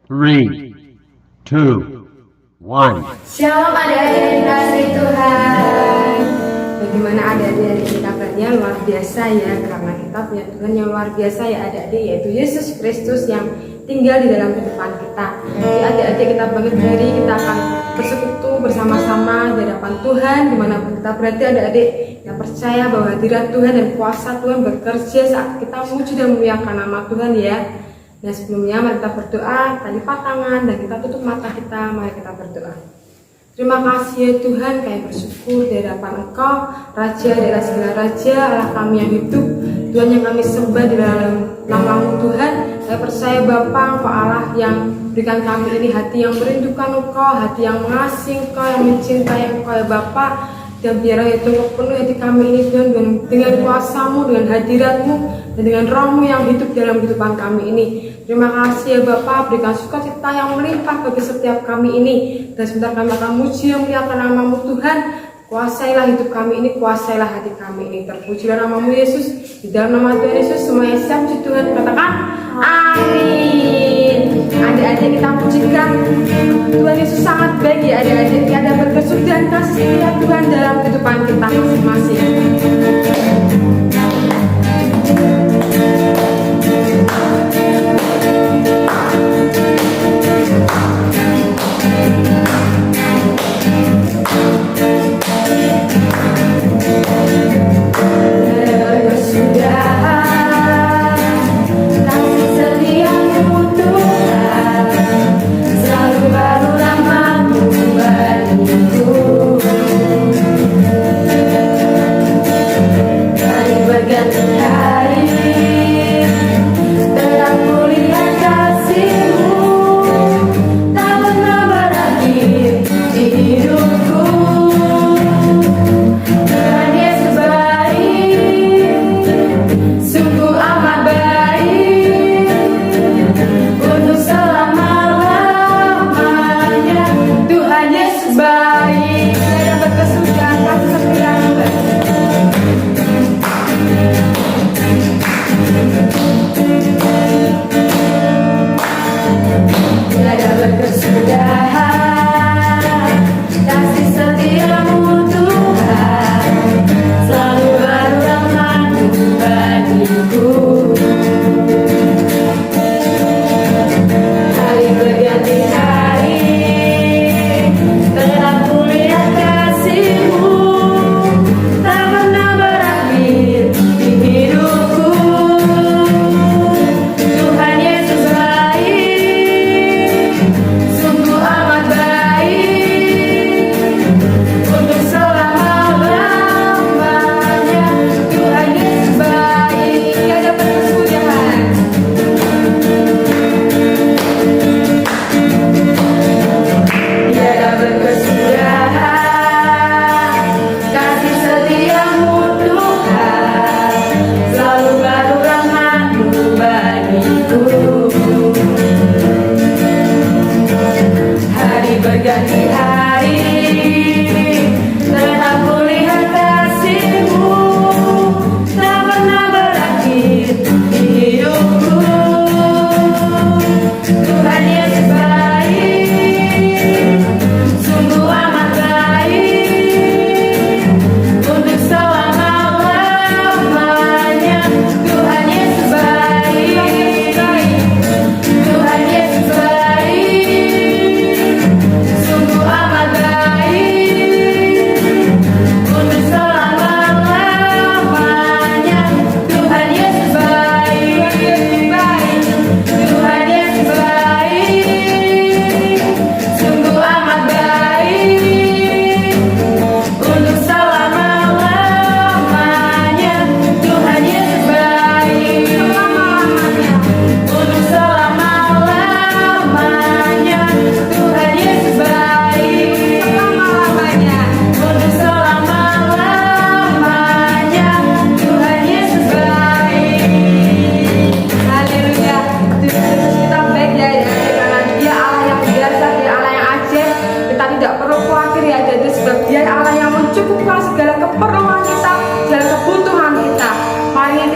3, 2, 1. Shalom adik-adik yang dikasihi Tuhan. Bagaimana adik-adik kita berarti luar biasa ya, karena kita punya Tuhan yang luar biasa ya adik-adik, yaitu Yesus Kristus yang tinggal di dalam kehidupan kita. Jadi adik-adik kita bangkit dari kita akan bersekutu bersama-sama di hadapan Tuhan dimanapun kita berarti. Adik-adik yang percaya bahwa hadirat Tuhan dan kuasa Tuhan bekerja saat kita memuji dan memuliakan nama Tuhan ya. Nah sebelumnya mari kita berdoa, kita lipat tangan dan kita tutup mata kita, mari kita berdoa. Terima kasih ya Tuhan, kami bersyukur di hadapan Engkau, Raja dari segala Raja, Allah kami yang hidup, Tuhan yang kami sembah di dalam nama-Mu Tuhan. Saya percaya Bapa, Engkau Allah yang berikan kami ini hati yang merindukan Engkau, hati yang mengasihi Engkau, yang mencintai Engkau ya Bapa. Dan biarlah itu penuh hati kami ini Tuhan dengan kuasa-Mu, dengan hadirat-Mu, dan dengan Roh-Mu yang hidup dalam kehidupan kami ini. Terima kasih ya Bapa, berikan sukacita yang melimpah bagi setiap kami ini. Dan sebentar kami akan muji yang muliakan nama-Mu Tuhan. Kuasailah hidup kami ini, kuasailah hati kami ini. Terpujilah nama-Mu Yesus. Di dalam nama Tuhan Yesus semuanya siap puji Tuhan, katakan amin. Adik-adik kita pujikan Tuhan Yesus sangat baik ya adik-adik. Dia dapat bersyukur kasih setia Tuhan dalam kehidupan kita masing-masing.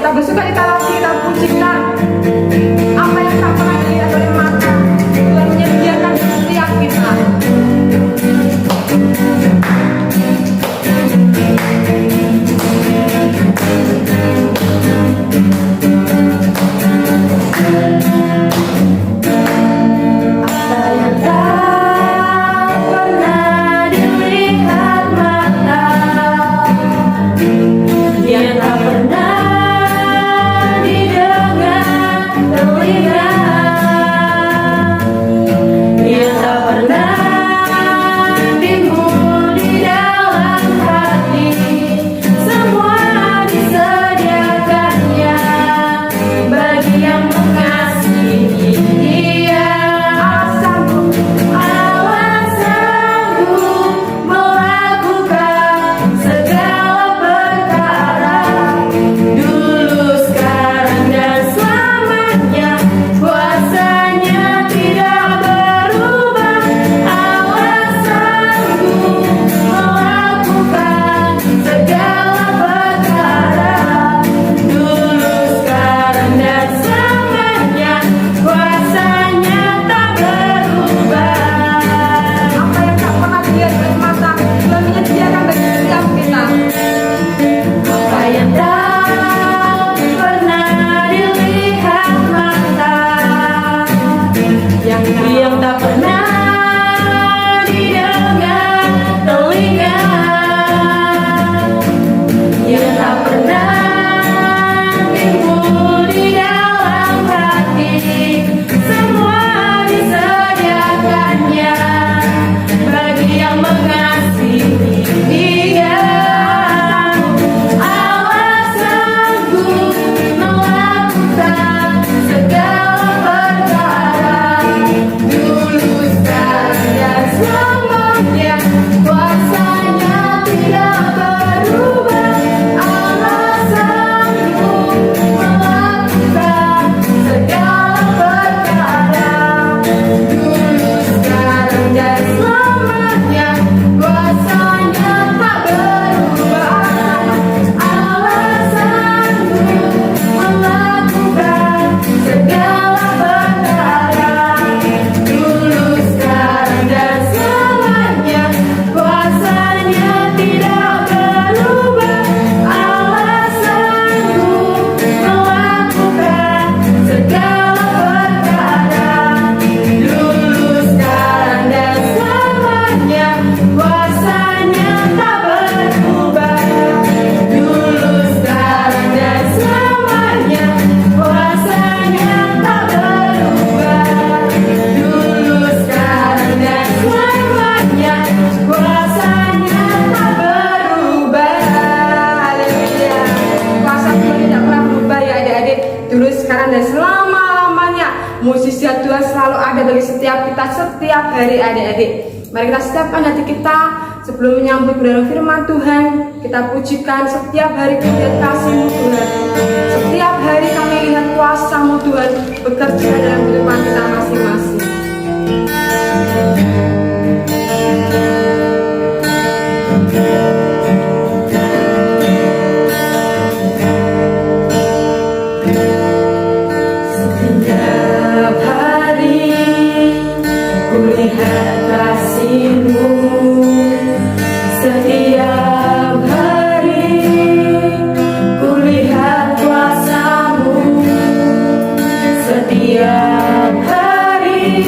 kita bersuka cita lagi, kita pujikan apa yang tak pernah dilihat oleh mata. Tuhan yang tak pernah didengar telinga, yang tak pernah timbul di dalam hati. Semua disediakannya bagi yang mengasihi Dia. Allah sanggup melakukan segala perkara, dulu, sekarang, dan selamanya. Kuasanya tidak berubah. Allah sanggup melakukan segala perkara, dulu, sekarang, dan selamanya. Kuasanya tak berubah. Allah sanggup melakukan segala perkara, dulu, sekarang, dan selamanya. Kuasanya tidak berubah. Allah sanggup melakukan segala perkara, dulu, sekarang, dan selamanya. Kuasanya tak berubah. Dulu, sekarang, dan selamanya. Kuasanya tak berubah. Dulu, sekarang, dan selamanya. Kuasanya tak berubah. Haleluya. Kuasa Tuhan tidak pernah berubah ya adik-adik. Dulu, sekarang, dan selama-lamanya. Mujizat Tuhan selalu ada bagi setiap kita setiap hari adik-adik. Mari kita siapkan hati kita sebelum menyambut kebenaran firman Tuhan. Kita pujikan setiap hari kami lihat kasih-Mu Tuhan. Setiap hari kami lihat kuasa-Mu Tuhan bekerja dalam kehidupan kita masing-masing. Setiap hari kulihat kasih-Mu, setiap hari kulihat kuasa-Mu, setiap hari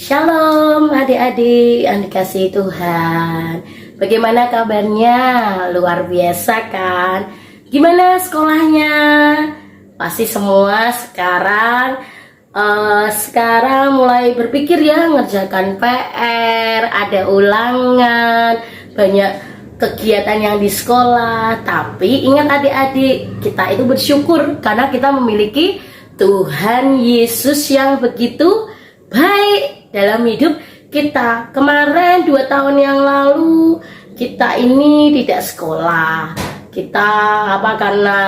Shalom adik-adik yang dikasihi Tuhan. Bagaimana kabarnya? Luar biasa kan? Gimana sekolahnya? Pasti semua sekarang mulai berpikir ya, ngerjakan PR, ada ulangan, banyak kegiatan yang di sekolah. Tapi ingat adik-adik, kita itu bersyukur karena kita memiliki Tuhan Yesus yang begitu baik dalam hidup kita. Kemarin 2 tahun yang lalu kita ini tidak sekolah. Kita karena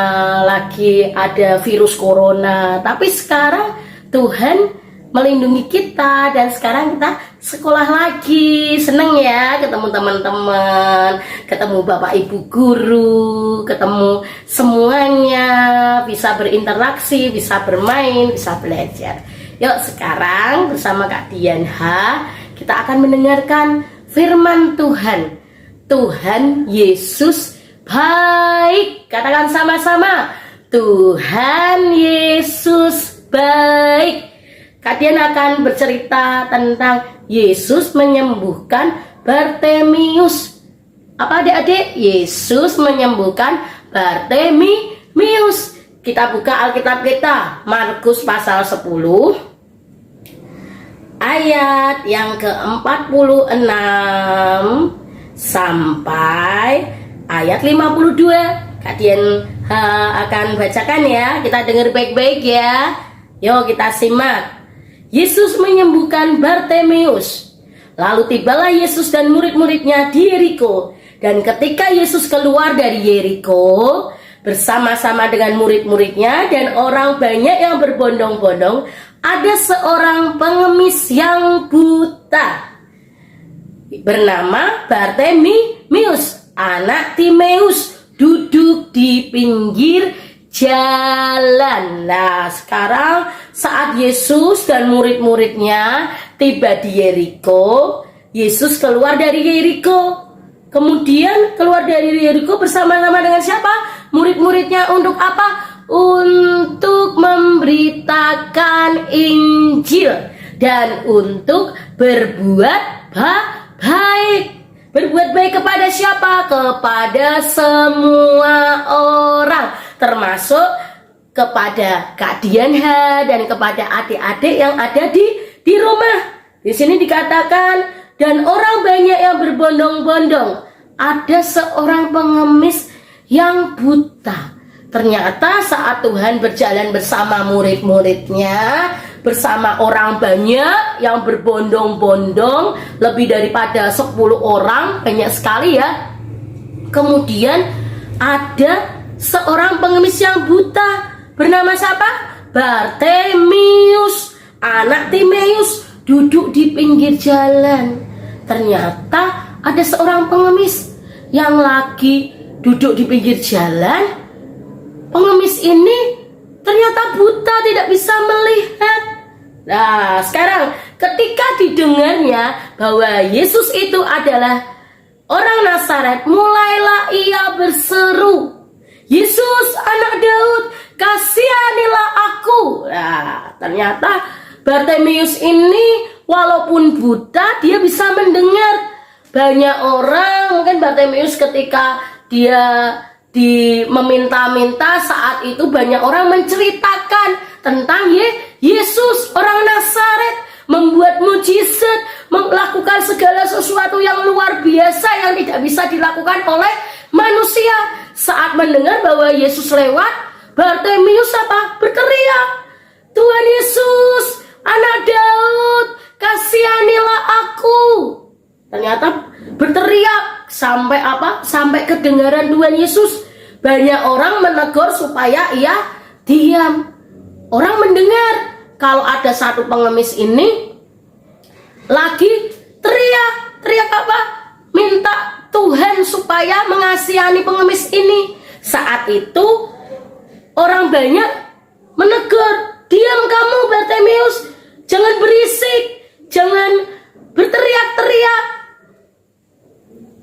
lagi ada virus corona. Tapi sekarang Tuhan melindungi kita dan sekarang kita sekolah lagi. Seneng ya ketemu teman-teman, ketemu bapak ibu guru, ketemu semuanya, bisa berinteraksi, bisa bermain, bisa belajar. Yuk sekarang bersama Kak Dian H, kita akan mendengarkan firman Tuhan. Tuhan Yesus baik. Katakan sama-sama, Tuhan Yesus baik. Kak Dian akan bercerita tentang Yesus menyembuhkan Bartemius. Apa adik-adik? Yesus menyembuhkan Bartemius. Kita buka Alkitab kita, Markus pasal 10 ayat yang ke-46 sampai ayat 52. Kak Dian akan bacakan ya, kita dengar baik-baik ya. Yuk kita simak. Yesus menyembuhkan Bartemius. Lalu tibalah Yesus dan murid-muridnya di Yeriko. Dan ketika Yesus keluar dari Yeriko bersama-sama dengan murid-muridnya dan orang banyak yang berbondong-bondong, ada seorang pengemis yang buta bernama Bartemius, anak Timeus, duduk di pinggir jalan. Nah, sekarang saat Yesus dan murid-muridnya tiba di Yeriko, Yesus keluar dari Yeriko. Kemudian keluar dari Yeriko bersama-sama dengan siapa? Murid-muridnya untuk apa? Untuk memberitakan Injil dan untuk berbuat baik. Berbuat baik kepada siapa? Kepada semua orang, termasuk kepada Kak Dian H dan kepada adik-adik yang ada di rumah. Di sini dikatakan, dan orang banyak yang berbondong-bondong. Ada seorang pengemis yang buta. Ternyata saat Tuhan berjalan bersama murid-muridnya, bersama orang banyak yang berbondong-bondong, lebih daripada 10 orang, banyak sekali ya. Kemudian ada seorang pengemis yang buta, bernama siapa? Bartemius, anak Timeus, duduk di pinggir jalan. Ternyata ada seorang pengemis yang lagi duduk di pinggir jalan. Pengemis ini ternyata buta, tidak bisa melihat. Nah, sekarang ketika didengarnya bahwa Yesus itu adalah orang Nazaret, mulailah ia berseru, Yesus anak Daud, kasihanilah aku. Nah, ternyata Bartemius ini walaupun buta, dia bisa mendengar. Banyak orang, mungkin Bartemius ketika dia meminta-minta, saat itu banyak orang menceritakan tentang Yesus orang Nazaret, membuat mujizat, melakukan segala sesuatu yang luar biasa yang tidak bisa dilakukan oleh manusia. Saat mendengar bahwa Yesus lewat, Bartemius berteriak, Tuhan Yesus, anak Daud, kasihanilah aku. Ternyata berteriak sampai sampai kedengaran Tuhan Yesus. Banyak orang menegur supaya ia diam. Orang mendengar kalau ada satu pengemis ini lagi teriak minta Tuhan supaya mengasihani pengemis ini. Saat itu orang banyak menegur, diam kamu Bartemius, jangan berisik, jangan berteriak-teriak.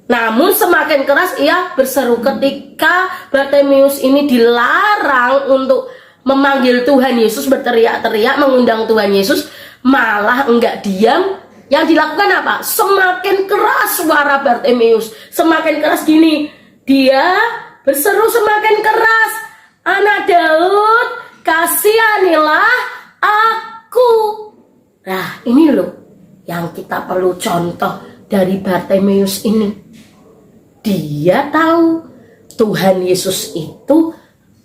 Namun semakin keras ia berseru. Ketika Bartemius ini dilarang untuk memanggil Tuhan Yesus, berteriak-teriak mengundang Tuhan Yesus, malah enggak diam, Yang dilakukan apa? Semakin keras suara Bartimeus, semakin keras gini. Dia berseru semakin keras, "Anak Daud, kasihanilah aku." Nah, ini loh yang kita perlu contoh dari Bartimeus ini. Dia tahu Tuhan Yesus itu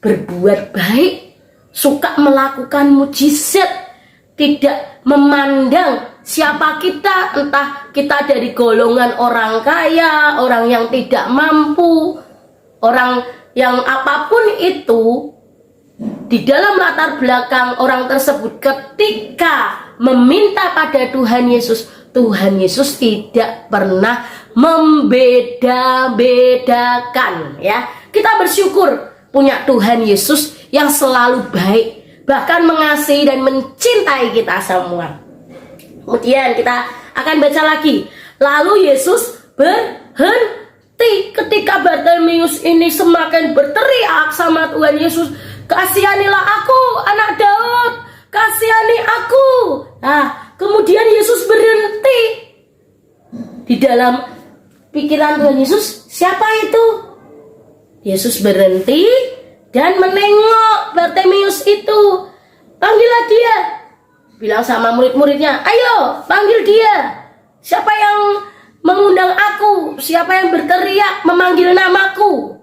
berbuat baik, suka melakukan mujizat, tidak memandang siapa kita, entah kita dari golongan orang kaya, orang yang tidak mampu, orang yang apapun itu. Di dalam latar belakang orang tersebut, ketika meminta pada Tuhan Yesus, Tuhan Yesus tidak pernah membeda-bedakan, ya. Kita bersyukur punya Tuhan Yesus yang selalu baik, bahkan mengasihi dan mencintai kita semua. Kemudian kita akan baca lagi. Lalu Yesus berhenti ketika Bartimeus ini semakin berteriak sama Tuhan Yesus, "Kasihanilah aku, anak Daud, kasihani aku." Nah, kemudian Yesus berhenti. Di dalam pikiran Tuhan Yesus, siapa itu? Yesus berhenti dan menengok Bartimeus itu. Panggillah dia. Bilang sama murid-muridnya, "Ayo, panggil dia. Siapa yang mengundang aku? Siapa yang berteriak memanggil namaku?"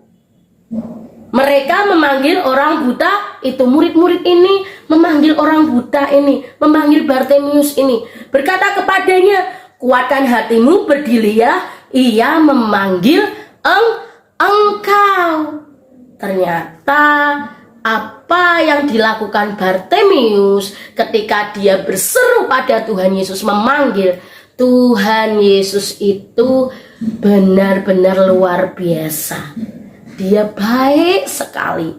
Mereka memanggil orang buta itu, murid-murid ini memanggil orang buta ini, memanggil Bartimeus ini. Berkata kepadanya, "Kuatkan hatimu, berdirilah, ia memanggil engkau." Ternyata apa yang dilakukan Bartimeus ketika dia berseru pada Tuhan Yesus, memanggil Tuhan Yesus, itu benar-benar luar biasa. Dia baik sekali.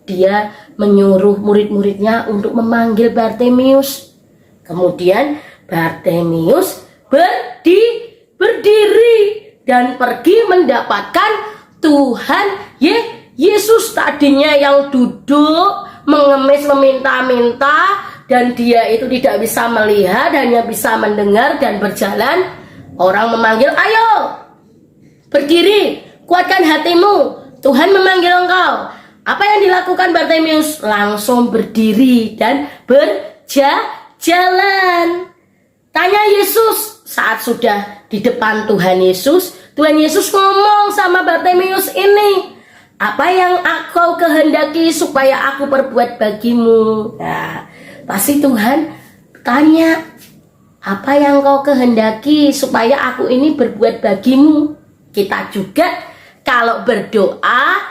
Dia menyuruh murid-muridnya untuk memanggil Bartimeus. Kemudian Bartimeus berdiri dan pergi mendapatkan Tuhan Yesus. Tadinya yang duduk mengemis meminta-minta, dan dia itu tidak bisa melihat, hanya bisa mendengar dan berjalan. Orang memanggil, "Ayo, berdiri, kuatkan hatimu, Tuhan memanggil engkau." Apa yang dilakukan Bartimeus? Langsung berdiri dan berjalan. Tanya Yesus saat sudah di depan Tuhan Yesus. Tuhan Yesus ngomong sama Bartimeus ini, "Apa yang engkau kehendaki supaya aku perbuat bagimu?" Nah, pasti Tuhan tanya, "Apa yang kau kehendaki supaya aku ini berbuat bagimu?" Kita juga kalau berdoa,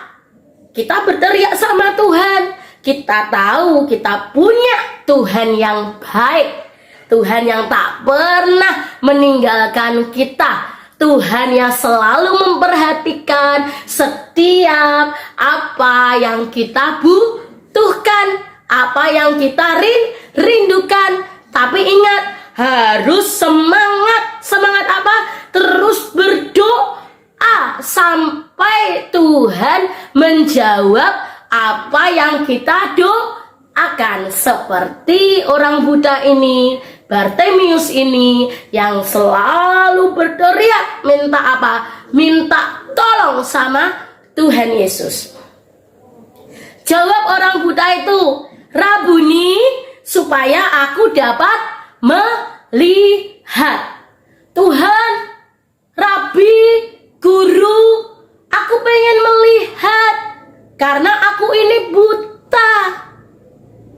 kita berteriak sama Tuhan. Kita tahu kita punya Tuhan yang baik, Tuhan yang tak pernah meninggalkan kita, Tuhan yang selalu memperhatikan setiap apa yang kita butuhkan, apa yang kita rindukan. Tapi ingat, harus semangat. Semangat apa? Terus berdoa sampai Tuhan menjawab apa yang kita doakan. Seperti orang buta ini, Bartimeus ini, yang selalu berteriak minta apa? Minta tolong sama Tuhan Yesus. Jawab orang buta itu, "Rabuni, supaya aku dapat melihat." Tuhan, Rabi, Guru, aku pengen melihat karena aku ini buta.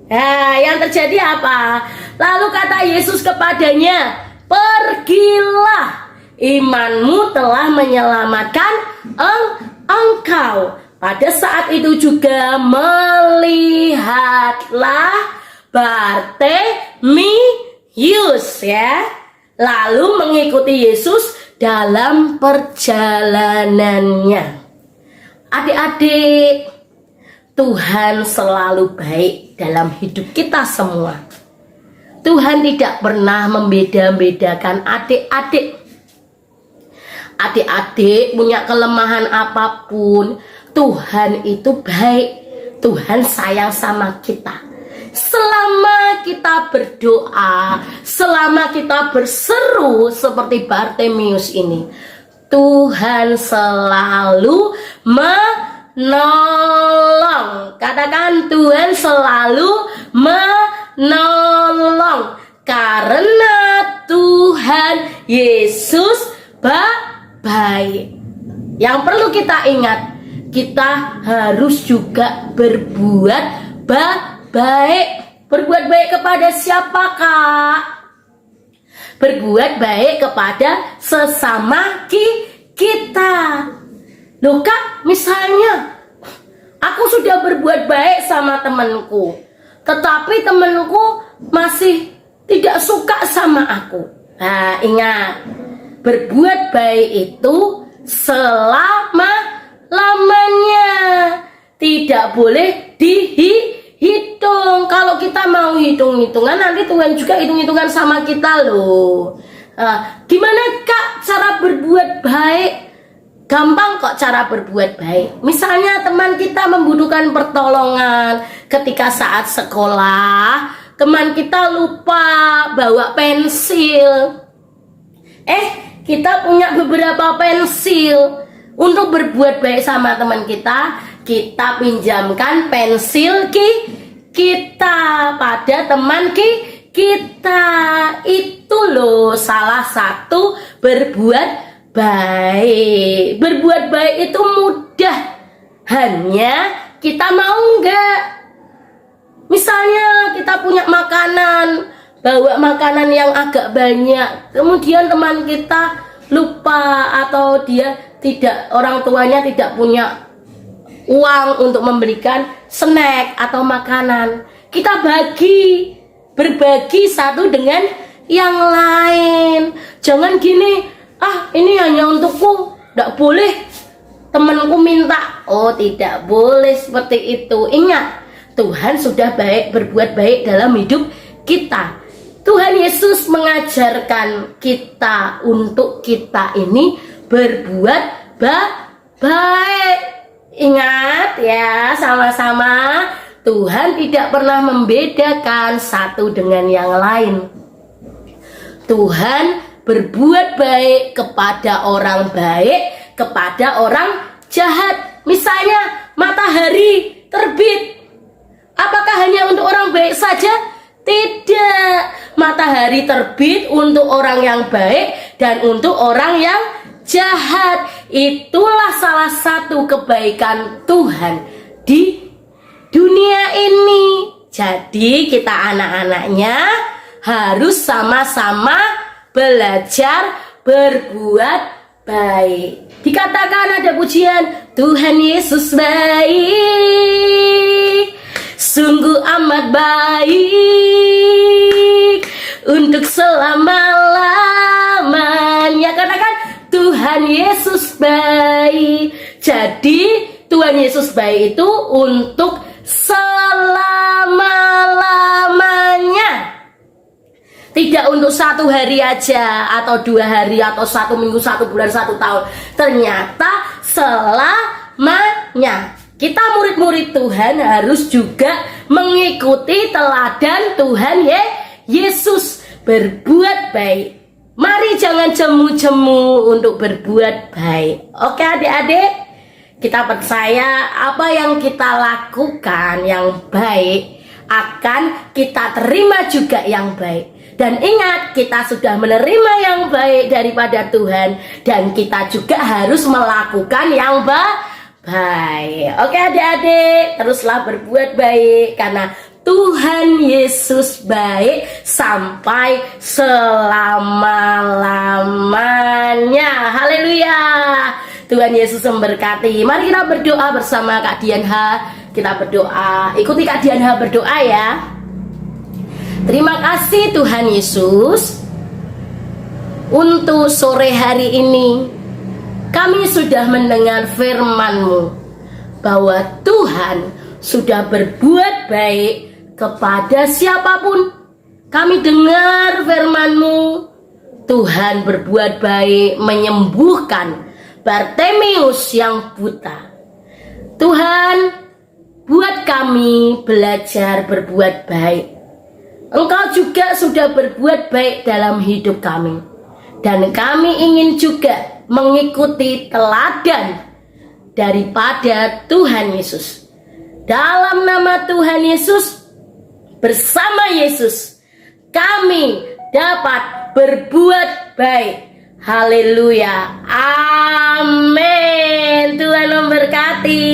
Nah, yang terjadi apa? Lalu kata Yesus kepadanya, "Pergilah, imanmu telah menyelamatkan engkau." Pada saat itu juga melihatlah Bartimeus, ya, lalu mengikuti Yesus dalam perjalanannya. Adik-adik, Tuhan selalu baik dalam hidup kita semua. Tuhan tidak pernah membeda-bedakan adik-adik. Adik-adik punya kelemahan apapun, Tuhan itu baik. Tuhan sayang sama kita. selama kita berdoa, selama kita berseru seperti Bartimius ini, Tuhan selalu menolong. Katakan, Tuhan selalu menolong. Karena Tuhan Yesus baik. Yang perlu kita ingat, kita harus juga berbuat baik. Berbuat baik kepada siapa, Kak? Berbuat baik kepada sesama kita. Loh, Kak, misalnya aku sudah berbuat baik sama temanku, tetapi temanku masih tidak suka sama aku. Nah, ingat, berbuat baik itu selama-lamanya, tidak boleh dihitung. Kalau kita mau hitung-hitungan, nanti Tuhan juga hitung-hitungan sama kita loh. Gimana, Kak, cara berbuat baik? Gampang kok cara berbuat baik. Misalnya teman kita membutuhkan pertolongan ketika saat sekolah, teman kita lupa bawa pensil. Kita punya beberapa pensil. Untuk berbuat baik sama teman kita pinjamkan pensil kita pada teman kita. Itu loh salah satu berbuat baik. Berbuat baik itu mudah, hanya kita mau enggak. Misalnya kita punya makanan, bawa makanan yang agak banyak, kemudian teman kita lupa atau orang tuanya tidak punya uang untuk memberikan snack atau makanan. Kita berbagi satu dengan yang lain. Jangan gini, ini hanya untukku, tidak boleh temanku minta. Oh, tidak boleh seperti itu. Ingat, Tuhan sudah berbuat baik dalam hidup kita. Tuhan Yesus mengajarkan kita untuk kita ini berbuat baik. Ingat ya, sama-sama, Tuhan tidak pernah membedakan satu dengan yang lain. Tuhan berbuat baik kepada orang baik, kepada orang jahat. Misalnya matahari terbit, apakah hanya untuk orang baik saja? Tidak. Matahari terbit untuk orang yang baik dan untuk orang yang jahat. Itulah salah satu kebaikan Tuhan di dunia ini. Jadi kita anak-anaknya harus sama-sama belajar berbuat baik. Dikatakan ada pujian, Tuhan Yesus baik, sungguh amat baik untuk selama-lamanya. Katakan, Tuhan Yesus baik. Jadi Tuhan Yesus baik itu untuk selama-lamanya. Tidak untuk satu hari aja, atau 2 hari, atau 1 minggu, 1 bulan, 1 tahun. Ternyata selamanya. Kita murid-murid Tuhan harus juga mengikuti teladan Tuhan Yesus, berbuat baik. Mari jangan jemu-jemu untuk berbuat baik. Oke adik-adik, kita percaya apa yang kita lakukan yang baik akan kita terima juga yang baik. Dan ingat, kita sudah menerima yang baik daripada Tuhan, dan kita juga harus melakukan yang baik. Oke adik-adik, teruslah berbuat baik karena Tuhan Yesus baik sampai selama-lamanya. Haleluya. Tuhan Yesus memberkati. Mari kita berdoa bersama Kak Dian H. Kita berdoa, ikuti Kak Dian H berdoa ya. Terima kasih Tuhan Yesus, untuk sore hari ini kami sudah mendengar firman-Mu bahwa Tuhan sudah berbuat baik kepada siapapun. Kami dengar firman-Mu, Tuhan berbuat baik menyembuhkan Bartimius yang buta. Tuhan, buat kami belajar berbuat baik. Engkau juga sudah berbuat baik dalam hidup kami. Dan kami ingin juga mengikuti teladan daripada Tuhan Yesus. Dalam nama Tuhan Yesus, bersama Yesus, kami dapat berbuat baik. Haleluya. Amin. Tuhan memberkati.